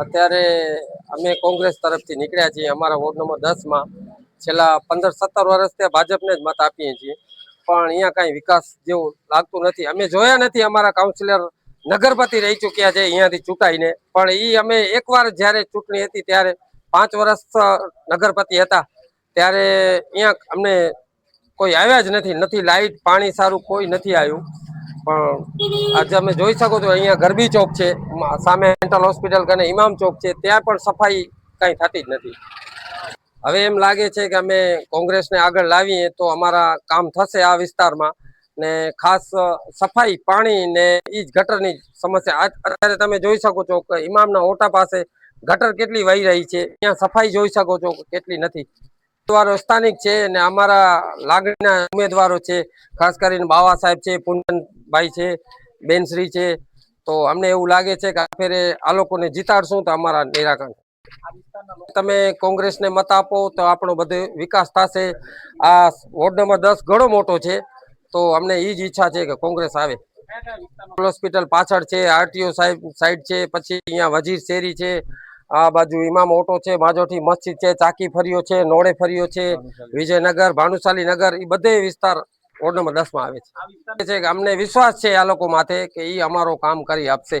અત્યારે અમે કોંગ્રેસ તરફથી નીકળ્યા છીએ। અમારા વોર્ડ નંબર 10 માં છેલ્લા 15-17 વર્ષથી ભાજપને જ મત આપીએ છીએ, પણ અહીંયા કાંઈ વિકાસ જેવું લાગતું નથી। અમે જોયા નથી, અમારા કાઉન્સિલર નગરપતિ રહી ચૂક્યા છે અહીંયાથી ચૂંટાઈને, પણ અમે એકવાર જ્યારે ચૂંટણી હતી ત્યારે 5 વર્ષ નગરપતિ હતા ત્યારે અહીંયા અમને કોઈ આવ્યા જ નથી। લાઇટ પાણી સારું કોઈ નથી આવ્યું। પણ આજે અમે જોઈ શકો છો અહીંયા ગરબી ચોક છે, સામે મેન્ટલ હોસ્પિટલ અને ઇમામ ચોક છે, ત્યાં પણ સફાઈ કાંઈ થતી જ નથી। હવે એમ લાગે છે કે અમે કોંગ્રેસને આગળ લાવીએ તો અમારા કામ થશે આ વિસ્તારમાં, ને ખાસ સફાઈ પાણી ને ઈ જ ગટરની સમસ્યા। અત્યારે તમે જોઈ શકો છો કે ઇમામના ઓટા પાસે ગટર કેટલી વહી રહી છે, ત્યાં સફાઈ જોઈ શકો છો કેટલી નથી। ઉમેદવારો સ્થાનિક છે અને અમારા લાગણીના ઉમેદવારો છે, ખાસ કરીને બાવા સાહેબ છે, પૂનમભાઈ છે, બેનશ્રી છે। તો અમને એવું લાગે છે કે આ ફેરે આ લોકોને જીતાડશું તો અમારા નિરાકરણ। તમે કોંગ્રેસને મત આપો તો આપણો બધો વિકાસ થશે। આ વોર્ડ નંબર 10 ઘણો મોટો છે, તો અમને એ જ ઈચ્છા છે કે કોંગ્રેસ આવે। હોસ્પિટલ પાછળ છે, આરટીઓ સાઈડ છે, પછી અહીંયા વજીર શેરી છે, આ બાજુ ઇમામ ઓટો છે, માજોઠી મસ્જિદ છે, ચાકી ફરિયો છે, નોડે ફરિયો છે, વિજયનગર, ભાનુશાલી નગર, એ બધે વિસ્તાર વોર્ડ નંબર 10 માં આવે છે। અમને વિશ્વાસ છે આ લોકો માથે કે એ અમારો કામ કરી આપશે।